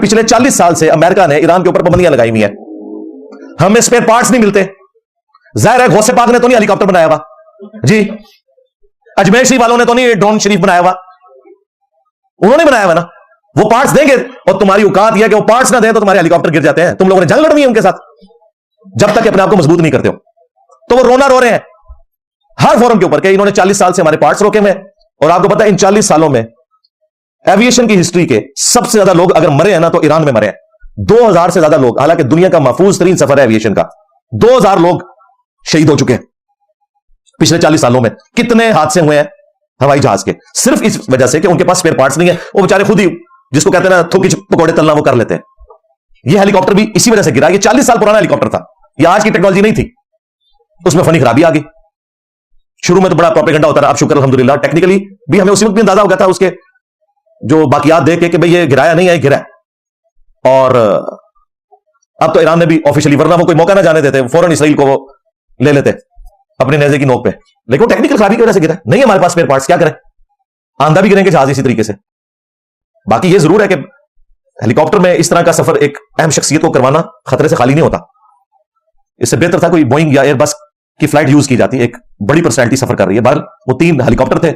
पिछले 40 साल से अमेरिका ने ईरान के ऊपर पाबंदियां लगाई हुई हैं, हमें स्पेयर पार्ट्स नहीं मिलते। जाहिर है गौसे पाक ने तो नहीं हेलीकॉप्टर बनाया हुआ जी, अजमेर शरीफ वालों ने तो नहीं ड्रोन शरीफ बनाया हुआ, उन्होंने बनाया हुआ ना। वो पार्ट्स देंगे और तुम्हारी औकात यह कि वो पार्ट्स ना दें तो तुम्हारे हेलीकॉप्टर गिर जाते हैं। तुम लोगों ने जंग लड़नी है उनके साथ जब तक अपने आप को मजबूत नहीं करते हो। तो वो रोना रो रहे हैं हर फोरम के ऊपर कि इन्होंने 40 साल से हमारे पार्ट्स रोके हुए। और आपको पता है इन 40 सालों में एविएशन की हिस्ट्री के सबसे ज्यादा लोग अगर मरे हैं ना तो ईरान में मरे हैं, 2000 से ज्यादा लोग। हालांकि दुनिया का महफूज तरीन सफर है एविएशन का, 2000 लोग शहीद हो चुके हैं पिछले 40 सालों में। कितने हादसे हुए हैं हवाई जहाज के, सिर्फ इस वजह से कि उनके पास स्पेयर पार्ट्स नहीं है। वो बेचारे खुद ही जिसको कहते हैं ना थोकी पकौड़े तलना वो कर लेते हैं। ये हेलीकॉप्टर भी इसी वजह से गिरा। ये 40 साल पुराना हेलीकॉप्टर था, ये आज की टेक्नोलॉजी नहीं थी, उसमें फनी खराबी आ गई। शुरू में तो बड़ा प्रोपेगेंडा होता रहा, अब शुक्र अल्हम्दुलिल्लाह टेक्निकली भी हमें उसी वक्त भी अंदाजा हो गया था उसके जो बाकियात देख के कि भाई ये गिराया नहीं है, गिरा है। और अब तो ईरान ने भी ऑफिशियली, वरना वो कोई मौका ना जाने देते, फौरन इसराइल को वो ले लेते अपने नेज़े की नोक पे। लेकिन वो टेक्निकल खराबी की वजह से गिरा, नहीं है हमारे पास स्पेयर पार्ट्स, क्या करें, आंधा भी गिरेंगे जहाज इसी तरीके से। बाकी ये जरूर है कि हेलीकॉप्टर में इस तरह का सफर एक अहम शख्सियत को करवाना खतरे से खाली नहीं होता। इससे बेहतर था कोई बोइंग या एयरबस की फ्लाइट यूज की जाती, एक बड़ी पर्सनैलिटी सफर कर रही है। बाहर वो 3 हेलीकॉप्टर थे,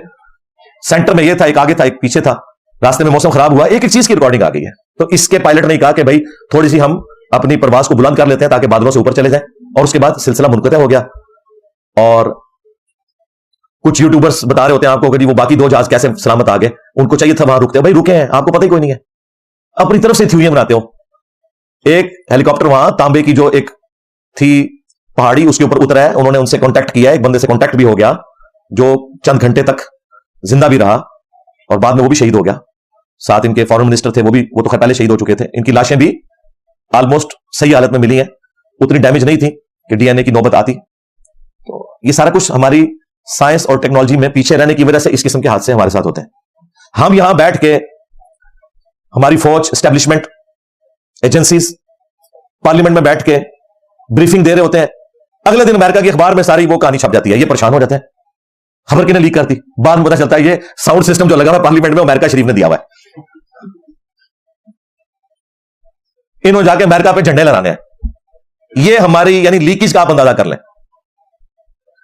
सेंटर में ये था, एक आगे था, एक पीछे था। रास्ते में मौसम खराब हुआ, एक एक चीज की रिकॉर्डिंग आ गई है। तो इसके पायलट ने कहा कि भाई थोड़ी सी हम अपनी परवाज को बुलंद कर लेते हैं ताकि बादलों से ऊपर चले जाएं, और उसके बाद सिलसिला मुनक़ता हो गया। और कुछ यूट्यूबर्स बता रहे होते हैं आपको कि वो बाकी 2 जहाज कैसे सलामत आ गए, उनको चाहिए था वहां रुकते, भाई रुके हैं, आपको पता ही कोई नहीं है, अपनी तरफ से थ्योरियां बनाते हो। एक हेलीकॉप्टर वहां तांबे की जो एक थी पहाड़ी, उसके ऊपर उतरा है, उन्होंने उनसे कांटेक्ट किया, एक बंदे से कांटेक्ट भी हो गया जो चंद घंटे तक जिंदा भी रहा और बाद में वो भी शहीद हो गया। साथ इनके फॉरेन मिनिस्टर थे, वो तो खैर पहले शहीद हो चुके थे। इनकी लाशें भी ऑलमोस्ट सही हालत में मिली हैं, उतनी डैमेज नहीं थी कि डीएनए की नौबत आती। तो ये सारा कुछ हमारी साइंस और टेक्नोलॉजी में पीछे रहने की वजह से इस किस्म के हादसे हमारे साथ होते हैं। हम यहां बैठ के हमारी फौज, एस्टेब्लिशमेंट, एजेंसीज पार्लियामेंट में बैठ के ब्रीफिंग दे रहे होते हैं, अगले दिन अमेरिका की अखबार में सारी वो कहानी छप जाती है, ये परेशान हो जाते हैं खबर किन्हें लीक करती। बाद में पता चलता है ये साउंड सिस्टम जो लगा हुआ पार्लियामेंट में अमेरिका शरीफ ने दिया हुआ है, इन्होंने जाके अमेरिका पे झंडे लहराने हैं। ये हमारी यानी लीकेज का आप अंदाजा कर लें।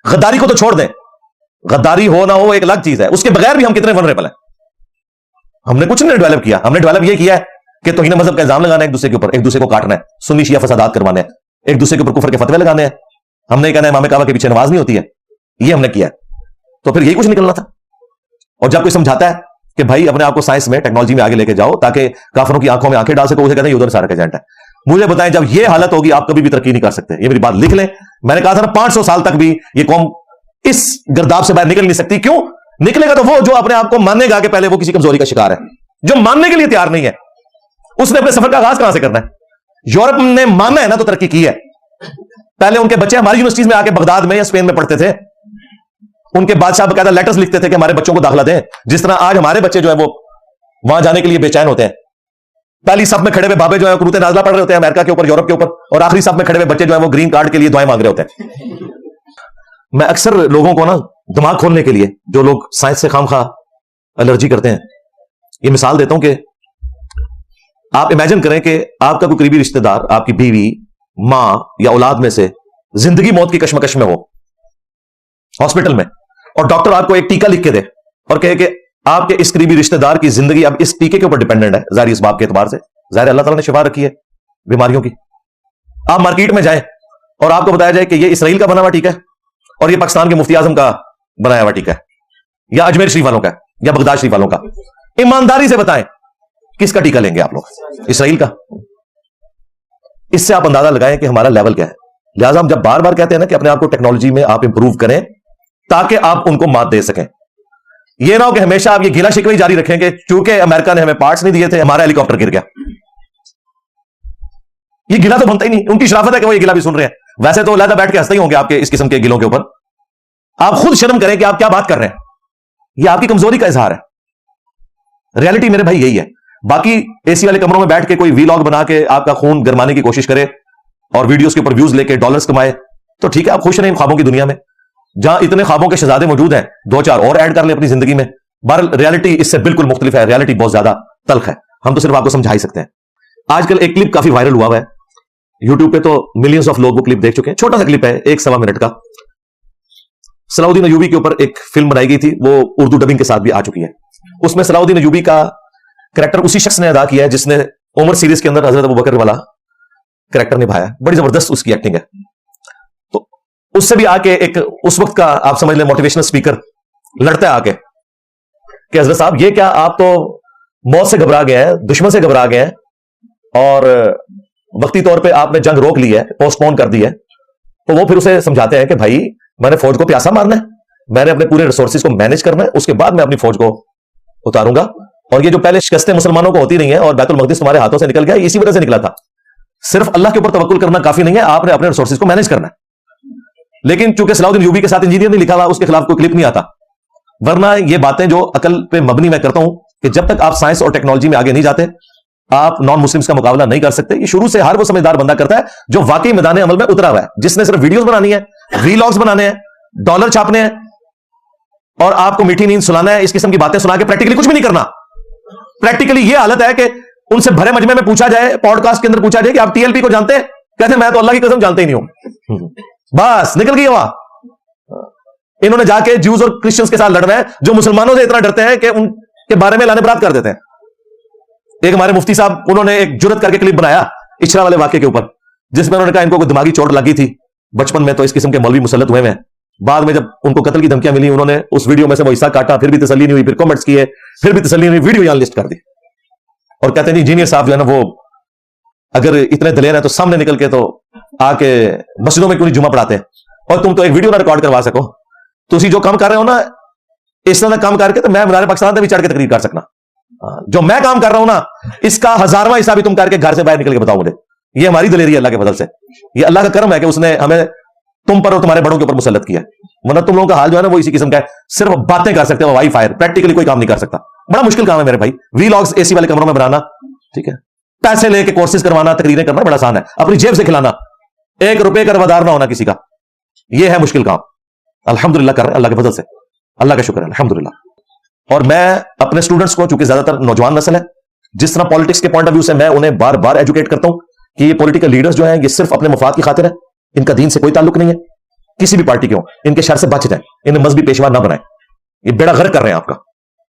गद्दारी को तो छोड़ दें, गद्दारी हो ना हो एक अलग चीज है, उसके बगैर भी हम कितने वनरेबल हैं। हमने कुछ नहीं डेवलप किया, हमने डेवलप ये किया है कि तौहीन मजहब का इल्जाम लगाना है एक दूसरे के ऊपर, एक दूसरे को काटना है, सुन्नी शिया फसादात करवाने हैं, एक दूसरे के ऊपर कुफर के फतवे लगाने हैं। हमने कहना है इमाम काबा के पीछे नमाज नहीं होती है, ये हमने किया है। तो फिर यही कुछ निकलना था। और जब कोई समझाता है कि भाई अपने आप को साइंस में, टेक्नोलॉजी में आगे लेके जाओ ताकि काफिरों की आंखों में आंखें डाल सको, उसे कहते हैं ये उधर सारा का एजेंट है। मुझे बताएं जब ये हालत होगी आप कभी भी तरक्की नहीं कर सकते। ये मेरी बात लिख लें, मैंने कहा था ना 500 साल तक भी ये कौम इस गर्दाब से बाहर निकल नहीं सकती। क्यों निकलेगा? तो वो जो अपने आप को मानेगा कि पहले वो किसी कमजोरी का शिकार है, जो मानने के लिए तैयार नहीं है, उसने अपने सफर का आगाज कहां से करना है? यूरोप ने माना है ना तो तरक्की की है। पहले उनके बच्चे हमारी यूनिवर्सिटीज में आके बगदाद में या स्पेन में पढ़ते थे, उनके बादशाह बकायदा लेटर्स लिखते थे कि हमारे बच्चों को दाखिला दें। जिस तरह आज हमारे बच्चे जो है वो वहां जाने के लिए बेचैन होते हैं। पहली सब में खड़े हुए बाबे जो है कुरूते नाजला पढ़ रहे होते हैं अमेरिका के ऊपर, यूरोप के ऊपर, और आखिरी सब में खड़े हुए बच्चे जो है वो ग्रीन कार्ड के लिए दुआएं मांग रहे होते हैं। मैं अक्सर लोगों को ना दिमाग खोलने के लिए, जो लोग साइंस से खामखा एलर्जी करते हैं, ये मिसाल देता हूं कि आप इमेजिन करें कि आपका कोई करीबी रिश्तेदार, आपकी बीवी, मां या औलाद में से जिंदगी मौत की कश्मकश में हो हॉस्पिटल में, और डॉक्टर आपको एक टीका लिख के दे और कहे कि आपके इस करीबी रिश्तेदार की जिंदगी अब इस टीके के ऊपर डिपेंडेंट है, जाहिर इस बात के एतबार से, जाहिर अल्लाह ताला ने शिफा रखी है बीमारियों की। आप मार्केट में जाएं और आपको बताया जाए कि ये इसराइल का बना हुआ टीका है और ये पाकिस्तान के मुफ्ती आजम का बनाया हुआ टीका है, या अजमेर शरीफ वालों का, या बगदाद शरीफ वालों का, ईमानदारी से बताएं किसका टीका लेंगे आप लोग? इसराइल का। इससे आप अंदाजा लगाएं कि हमारा लेवल क्या है। लिहाजा हम जब बार बार कहते हैं ना कि अपने आप को टेक्नोलॉजी में आप इंप्रूव करें ताकि आप उनको मात दे सकें, यह ना हो कि हमेशा आप ये गिला शिकवे जारी रखेंगे क्योंकि अमेरिका ने हमें पार्ट्स नहीं दिए थे, हमारा हेलीकॉप्टर गिर गया। ये गिला तो बनता ही नहीं, उनकी शराफत है कि वो ये गिला भी सुन रहे हैं। वैसे तो लहदा बैठ के हंसते ही होंगे आपके इस किस्म के गिलों के ऊपर। आप खुद शर्म करें कि आप क्या बात कर रहे हैं, ये आपकी कमजोरी का इजहार है। रियलिटी मेरे भाई यही है। बाकी एसी वाले कमरों में बैठ के कोई वीलॉग बना के आपका खून गरमाने की कोशिश करे और वीडियोस के ऊपर व्यूज लेके डॉलर्स कमाए तो ठीक है, आप खुश रहें ख्वाबों की दुनिया में जहां इतने ख्वाबों के शहजादे मौजूद हैं, 2-4 और ऐड कर ले अपनी जिंदगी में। बहरहाल रियलिटी इससे बिल्कुल मुख्तलिफ है, रियलिटी बहुत ज्यादा तल्ख है, हम तो सिर्फ आपको समझा ही सकते हैं। آج کل ایک کلپ کافی وائرل ہوا ہے یوٹیوب پہ, تو ملینز آف لوگ وہ کلپ دیکھ چکے ہیں. چھوٹا سا کلپ ہے 1.25 منٹ کا. صلاح الدین ایوبی کے اوپر ایک فلم بنائی گئی تھی, وہ اردو ڈبنگ کے ساتھ بھی آ چکی ہے. اس میں صلاح الدین ایوبی کا کریکٹر اسی شخص نے ادا کیا ہے جس نے عمر سیریز کے اندر حضرت ابوبکر والا کریکٹر نبھایا. بڑی زبردست اس کی ایکٹنگ ہے. تو اس سے بھی آ کے ایک اس وقت کا آپ سمجھ لیں موٹیویشنل اسپیکر لڑتا ہے آ کے کہ حضرت صاحب یہ کیا, آپ تو موت سے گھبرا گئے ہیں, دشمن سے گھبرا گئے ہیں, اور وقتی طور پہ آپ نے جنگ روک لی ہے, پوسٹ پون کر دی ہے. تو وہ پھر اسے سمجھاتے ہیں کہ بھائی میں نے فوج کو پیاسا مارنا ہے, میں نے اپنے پورے ریسورسز کو مینج کرنا ہے, اس کے بعد میں اپنی فوج کو اتاروں گا. اور یہ جو پہلے شکستیں مسلمانوں کو ہوتی نہیں ہیں اور بیت المقدس تمہارے ہاتھوں سے نکل گیا, اسی وجہ سے نکلا تھا. صرف اللہ کے اوپر توکل کرنا کافی نہیں ہے, آپ نے اپنے ریسورسز کو مینج کرنا ہے. لیکن چونکہ صلاح الدین ایوبی کے ساتھ انجینئر نہیں لکھا ہوا, اس کے خلاف کوئی کلپ نہیں آتا. ورنہ یہ باتیں جو عقل پہ مبنی میں کرتا ہوں کہ جب تک آپ سائنس اور ٹیکنالوجی میں آگے نہیں جاتے آپ نان مسلمز کا مقابلہ نہیں کر سکتے. یہ شروع سے ہر وہ سمجھدار بندہ کرتا ہے جو واقعی میدان عمل میں اترا ہوا ہے, جس نے صرف ویڈیوز بنانی ہے, ویلاگز بنانے ہیں, ڈالر چھاپنے ہیں, اور آپ کو میٹھی نیند سلانا ہے, اس قسم کی باتیں سنا کے پریکٹیکلی کچھ بھی نہیں کرنا. پریکٹیکلی یہ حالت ہے کہ ان سے بھرے مجمع میں پوچھا جائے, پوڈ کاسٹ کے اندر پوچھا جائے کہ آپ TLP کو جانتے ہیں, کہتے ہیں میں تو اللہ کی قسم جانتے ہی نہیں ہوں. بس نکل گئی ہوا. انہوں نے جا کے جیوز اور کرسچنز کے ساتھ لڑنا ہے جو مسلمانوں سے اتنا ڈرتے ہیں کہ ان کے بارے میں لانے برات کر دیتے ہیں. ایک ہمارے مفتی صاحب, انہوں نے ایک جرت کر کے کلپ بنایا اچھرا والے واقعے کے اوپر, جس میں انہوں نے کہا ان کو کوئی دماغی چوٹ لگی تھی بچپن میں, تو اس قسم کے مولوی مسلط ہوئے ہیں. بعد میں جب ان کو قتل کی دھمکیاں ملی, انہوں نے اس ویڈیو میں سے وہ حصہ کاٹا, پھر بھی تسلی نہیں ہوئی, پھر کمنٹس کیے, پھر بھی تسلی نہیں ہوئی, ویڈیو یہاں لسٹ کر دی. اور کہتے ہیں انجینئر صاحب جو ہے نا وہ اگر اتنے دلیر ہیں تو سامنے نکل کے تو آ کے مسجدوں میں کیوں نہیں جمعہ پڑھاتے, اور تم تو ایک ویڈیو نہ ریکارڈ کروا سکو. تو اسی جو کام کر رہے ہو نا, اس طرح کام کر کے تو میں مینار پاکستان میں بھی چڑھ کے تقریر کر سکنا. جو میں کام کر رہا ہوں نا, اس کا 1000واں حصہ بھی تم کر کے گھر سے باہر نکل کے بتاؤ مجھے. یہ ہماری دلیری ہے اللہ کے فضل سے, یہ اللہ کا کرم ہے کہ اس نے ہمیں تم پر اور تمہارے بڑوں کے اوپر مسلط کیا. ورنہ تم لوگوں کا حال جو ہے نا وہ اسی قسم کا ہے, صرف باتیں کر سکتے ہو, وائی فائر, پریکٹیکلی کوئی کام نہیں کر سکتا. بڑا مشکل کام ہے میرے بھائی. ویلاگز AC والے کمروں میں بنانا, ٹھیک ہے, پیسے لے کے کورسز کروانا, تقریریں کرنا بڑا آسان ہے, اپنی جیب سے کھلانا, 1 روپے کا روادار نہ ہونا کسی کا, یہ ہے مشکل کام. الحمدللہ کر رہے ہیں اللہ کے فضل سے, اللہ کا شکر ہے الحمدللہ. اور میں اپنے اسٹوڈنٹس کو, چونکہ زیادہ تر نوجوان نسل ہے, جس طرح پالیٹکس کے پوائنٹ آف ویو سے میں انہیں بار بار ایجوکیٹ کرتا ہوں کہ یہ پولیٹیکل لیڈرز جو ہیں یہ صرف اپنے مفاد کی خاطر ہے, ان کا دین سے کوئی تعلق نہیں ہے. کسی بھی پارٹی کے ہوں, ان کے شر سے بچ جائیں, انہیں مذہبی پیشوا نہ بنائیں. یہ بیڑا غرق کر رہے ہیں آپ کا,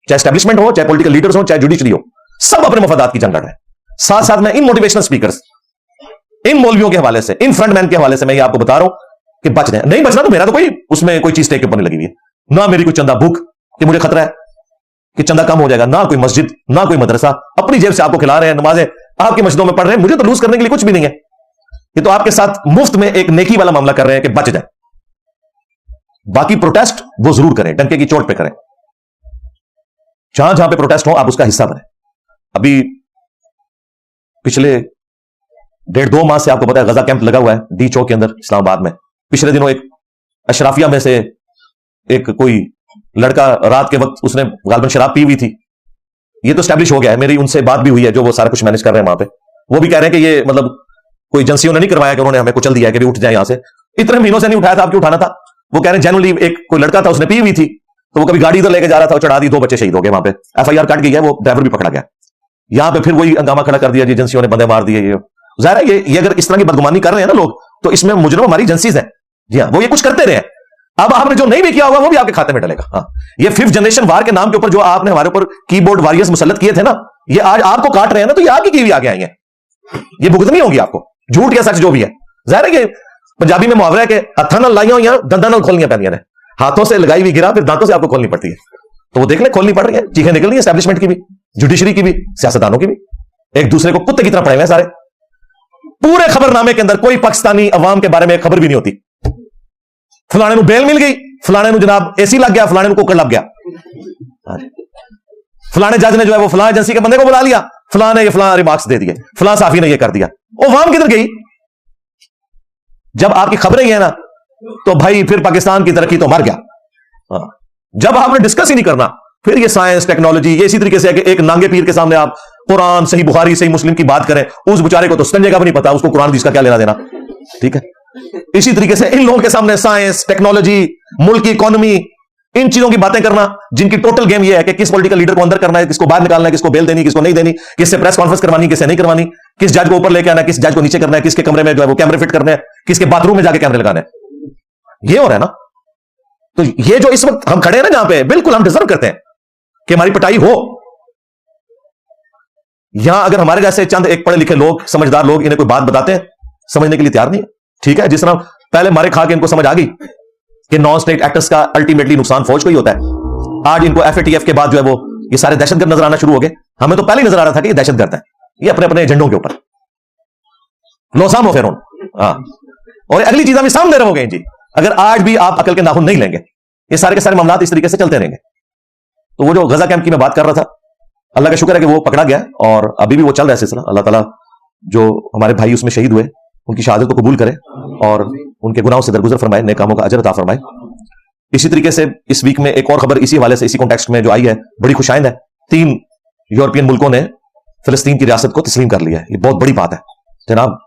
چاہے اسٹیبلشمنٹ ہو, چاہے پولیٹیکل لیڈرز ہوں, چاہے جوڈیشری ہو, سب اپنے مفادات کی جنگ لڑ رہے ہیں. ساتھ ساتھ میں ان موٹیویشنل اسپیکرز, ان مولویوں کے حوالے سے, ان فرنٹ مین کے حوالے سے میں یہ آپ کو بتا رہا ہوں کہ بچ جائیں. نہیں بچنا تو میرا تو کوئی اس میں کوئی چیز ٹیک کے اوپر نہیں لگی ہوئی ہے, نہ میری کوئی چندہ بھوک کہ مجھے خطرہ ہے کہ چندہ کم ہو جائے گا, نہ کوئی مسجد, نہ کوئی مدرسہ. اپنی جیب سے آپ کو کھلا رہے ہیں, نمازیں آپ کی مسجدوں میں پڑھ رہے ہیں, مجھے تو لوز کرنے کے لیے کچھ بھی نہیں ہے. یہ تو آپ کے ساتھ مفت میں ایک نیکی والا معاملہ کر رہے ہیں کہ بچ جائیں. باقی پروٹیسٹ وہ ضرور کریں, ڈنکے کی چوٹ پہ کریں. جہاں جہاں پہ پروٹیسٹ ہو آپ اس کا حصہ بنیں. ابھی پچھلے 1.5-2 ماہ سے آپ کو پتا ہے غزہ کیمپ لگا ہوا ہے ڈی چوک کے اندر اسلام آباد میں. پچھلے دنوں ایک اشرافیہ میں سے ایک کوئی لڑکا رات کے وقت اس نے غالباً شراب پی ہوئی تھی. یہ تو اسٹیبلش ہو گیا ہے, میری ان سے بات بھی ہوئی ہے جو وہ سارا کچھ مینج کر رہے ہیں وہاں پہ. وہ بھی کہہ رہے ہیں کہ یہ مطلب کوئی ایجنسیوں نے نہیں کروایا کہ انہوں نے ہمیں کچل دیا ہے کہ بھی اٹھ جائیں یہاں سے. اتنے مہینوں سے نہیں اٹھایا تھا, آپ کی اٹھانا تھا. وہ کہہ رہے ہیں جنرلی ایک کوئی لڑکا تھا, اس نے پی ہوئی تھی, تو وہ کبھی گاڑی ادھر لے کے جا رہا تھا, چڑھا دی, 2 بچے شہید ہو گئے وہاں پہ. FIR کٹ گئی ہے, وہ ڈرائیور بھی پکڑا گیا. یہاں پہ پھر وہی ہنگامہ کھڑا کر دیا جی ایجنسیوں نے بندے مار دیے. یہ ظاہر ہے یہ اگر اس طرح کی بدگمانی کر رہے ہیں نا لوگ, تو اس میں مجرم ہماری ایجنسیز ہیں. جی ہاں, وہ یہ کچھ کرتے رہے. اب آپ نے جو نہیں بھی کیا ہوگا وہ بھی آپ کے کھاتے میں ڈلے گا. ہاں, یہ 5th جنریشن وار کے نام کے اوپر جو آپ نے ہمارے اوپر کی بورڈ واریئرز مسلط کیے تھے نا, یہ آج آپ کو کاٹ رہے ہیں نا, تو یہ آپ کی بھی آگے آئی ہیں. یہ بھگتنی ہوگی آپ کو, جھوٹ یا سچ جو بھی ہے. ظاہر ہے کہ پنجابی میں محاورہ ہے کہ ہتھاں نال لائیاں ہوئی دنداں نال کھولنیاں پہنیاں نے. ہاتھوں سے لگائی ہوئی گرا, پھر دانتوں سے آپ کو کھولنی پڑتی ہے. تو وہ دیکھ لیں کھولنی پڑ رہی ہے, چیخیں نکل رہی ہیں اسٹیبلشمنٹ کی بھی, جوڈیشری کی بھی, سیاستدانوں کی بھی. ایک دوسرے کو کتے کی طرح پڑے ہوئے ہیں سارے. پورے خبر نامے کے اندر کوئی پاکستانی عوام کے بارے میں ایک خبر بھی نہیں ہوتی. فلانے نو بیل مل گئی, فلانے نو جناب AC لگ گیا, فلانے نو کوکڑ لگ گیا, فلانے جج نے جو ہے وہ فلاں ایجنسی کے بندے کو بلا لیا, فلاں نے یہ فلاں ریمارکس دے دیے, فلاں صحافی نے یہ کر دیا. وہ عوام کدھر گئی؟ جب آپ کی خبریں یہ ہیں نا, تو بھائی پھر پاکستان کی ترقی تو مر گیا. جب آپ نے ڈسکس ہی نہیں کرنا, پھر یہ سائنس ٹیکنالوجی یہ اسی طریقے سے کہ ایک نانگے پیر کے سامنے آپ قرآن, صحیح بخاری, صحیح مسلم کی بات کریں, اس بیچارے کو تو سنجے کا بھی نہیں پتا, اس کو قرآن حدیث کا کیا لینا دینا. ٹھیک ہے, اسی طریقے سے ان لوگوں کے سامنے سائنس ٹیکنالوجی, ملک کی اکانومی, इन चीजों की बातें करना जिनकी टोटल गेम ये है कि किस पॉलिटिकल लीडर को अंदर करना है, किसको बाहर निकालना है, किसको बेल देनी, किसको नहीं देनी, किससे प्रेस कॉन्फ्रेंस करवानी, किससे नहीं करवानी, किस जज को ऊपर लेके आना है, किस जज को नीचे करना है, किसके कमरे में जो है वो कैमरे फिट करने हैं, किसके बाथरूम में जाके कैमरे लगाने हैं, ये हो रहा है ना। तो ये जो इस वक्त हम खड़े हैं ना जहां पे, बिल्कुल हम डिजर्व करते हैं कि हमारी पिटाई हो। यहां अगर हमारे जैसे चंद एक पढ़े लिखे लोग, समझदार लोग इन्हें कोई बात बताते हैं, समझने के लिए तैयार नहीं है। ठीक है, जिस तरह पहले मारे खा के इनको समझ आ गई कि नॉन स्टेट एक्टर्स का अल्टीमेटली नुकसान फौज को ही होता है, आज इनको एफएटीएफ के बाद जो है वो ये सारे दहशतगर्द नजर आना शुरू हो गए। हमें तो पहले ही नजर आ रहा था कि ये दहशतगर्द है, ये अपने अपने एजेंडों के ऊपर लोसाम हो फेरोन। हाँ, और अगली चीज हम सामने रहोगे जी, अगर आज भी आप अकल के नाखून नहीं लेंगे, ये सारे के सारे मामला इस तरीके से चलते रहेंगे। तो वो जो गजा कैंप की मैं बात कर रहा था, अल्लाह का शुक्र है कि वो पकड़ा गया और अभी भी वो चल रहा है सिलसिला। अल्लाह ताला जो हमारे भाई उसमें शहीद हुए उनकी शहादत को कबूल करे और उनके गुनाहों से दरगुजर फरमाए, नेक कामों का अजर अता फरमाए। इसी तरीके से इस वीक में एक और खबर इसी हवाले से, इसी कॉन्टेक्स्ट में जो आई है, बड़ी खुशाइंद है। 3 यूरोपियन मुल्कों ने फिलिस्तीन की रियासत को तस्लीम कर लिया है। ये बहुत बड़ी बात है जनाब।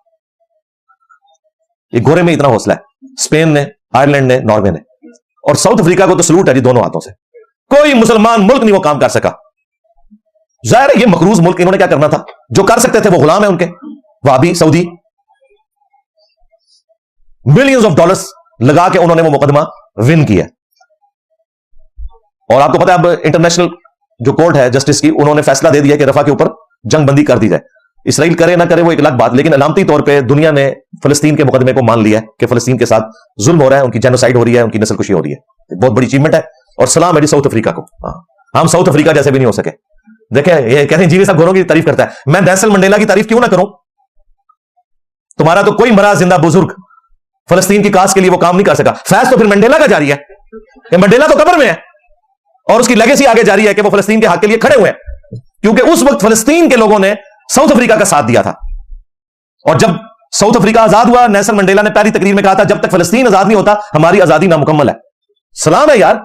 ये गोरे में इतना हौसला है, स्पेन ने, आयरलैंड ने, नॉर्वे ने, और साउथ अफ्रीका को तो सलूट है जी दोनों हाथों से। कोई मुसलमान मुल्क नहीं वो काम कर सका। जाहिर है ये मकरूज मुल्क, इन्होंने क्या करना था, जो कर सकते थे वो गुलाम है उनके, वाबी सऊदी। मिलियंस ऑफ डॉलर्स लगा के उन्होंने वो मुकदमा विन किया। और आपको पता है अब इंटरनेशनल जो कोर्ट है जस्टिस की, उन्होंने फैसला दे दिया कि रफा के ऊपर जंग बंदी कर दी जाए। इसराइल करे ना करे वो एक अलग बात, लेकिन अलामती तौर पे दुनिया ने फिलिस्तीन के मुकदमे को मान लिया है कि फिलिस्तीन के साथ जुल्म हो रहा है, उनकी जेनोसाइड हो रही है, उनकी नस्लकुशी हो रही है। बहुत बड़ी अचीवमेंट है और सलाम है जी साउथ अफ्रीका को। हम साउथ अफ्रीका जैसे भी नहीं हो सके। देखें, ये कहते हैं जीवी साहब गोरों की तारीफ करता है, मैं नेल्सन मंडेला की तारीफ क्यों ना करूं? तुम्हारा तो कोई मरा जिंदा बुजुर्ग फिलिस्तीन की काज के लिए वो काम नहीं कर सका। फैज तो फिर मंडेला का जारी है, मंडेला तो कब्र में है और उसकी लेगेसी आगे जारी है कि वो फिलिस्तीन के हक के लिए खड़े हुए हैं, क्योंकि उस वक्त फिलिस्तीन के लोगों ने साउथ अफ्रीका का साथ दिया था। और जब साउथ अफ्रीका आजाद हुआ, नेल्सन मंडेला ने पहली तकरीर में कहा था, जब तक फिलिस्तीन आजाद नहीं होता हमारी आजादी नामुकम्मल है। सलाम है यार,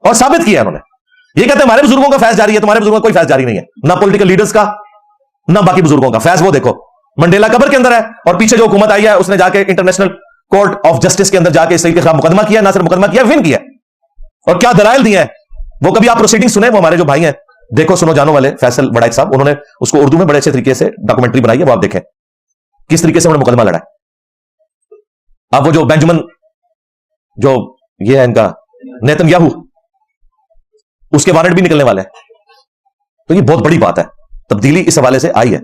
और साबित किया उन्होंने। ये कहते हैं हमारे बुजुर्गों का फैज जारी है, तुम्हारे बुजुर्गों का कोई फैज जारी नहीं है, ना पॉलिटिकल लीडर्स का ना बाकी बुजुर्गों का। फैज वो देखो, मंडेला कब्र के अंदर है और पीछे जो हुकूमत आई है उसने जाके इंटरनेशनल कोर्ट ऑफ जस्टिस के अंदर जाके इसराइल के खिलाफ मुकदमा किया, ना सिर्फ मुकदमा किया, विन किया। और क्या दलाइल दिए हैं वो, कभी आप प्रोसीडिंग सुने, वो हमारे जो भाई हैं देखो सुनो जानो वाले फैसल बड़ाइक साहब, उन्होंने उसको उर्दू में बड़े अच्छे तरीके से डॉक्यूमेंट्री बनाई है, वो आप देखें किस तरीके से उन्होंने मुकदमा लड़ा है। अब वो जो बेंजामिन जो ये है इनका नेतन्याहू, उसके वारंट भी निकलने वाले हैं। तो ये बहुत बड़ी बात है, तब्दीली इस हवाले से आई है।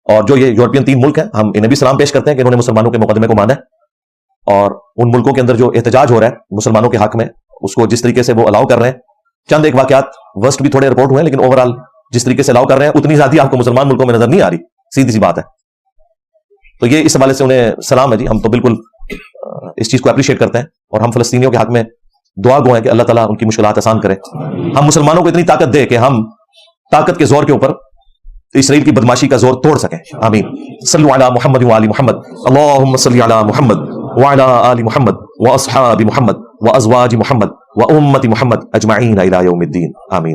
और जो ये यूरोपियन 3 मुल्क हैं, हम इन्हें भी सलाम पेश करते हैं कि इन्होंने मुसलमानों के मुकदमे को माना है और उन मुल्कों के अंदर जो एहतजाज हो रहा है मुसलमानों के हक में, उसको जिस तरीके से वो अलाउ कर रहे हैं। चंद एक वाकयात वर्स्ट भी थोड़े रिपोर्ट हुए हैं, लेकिन ओवरऑल जिस तरीके से अलाउ कर रहे हैं उतनी ज्यादा आपको मुसलमान मुल्कों में नजर नहीं आ रही, सीधी सी बात है। तो ये इस हवाले से उन्हें सलाम है जी। हम तो बिल्कुल इस चीज को अप्रिशिएट करते हैं और हम फिलिस्तीनियों के हक में दुआ गो है कि अल्लाह ताला उनकी मुश्किलात आसान करे। हम मुसलमानों को इतनी ताकत दे कि हम ताकत के जोर के ऊपर इसराइल की बदमाशी का जोर तोड़ सकें। आमीन। सल्लु अला मुहम्मद व आलि मुहम्मद, अल्लाहुम्मा सल्लि अला मुहम्मद व अला आलि मुहम्मद व अस्हाबि मुहम्मद व अज़वाजि मुहम्मद व उम्मति मुहम्मद अजमईन इला यौमिद्दीन। आमीन।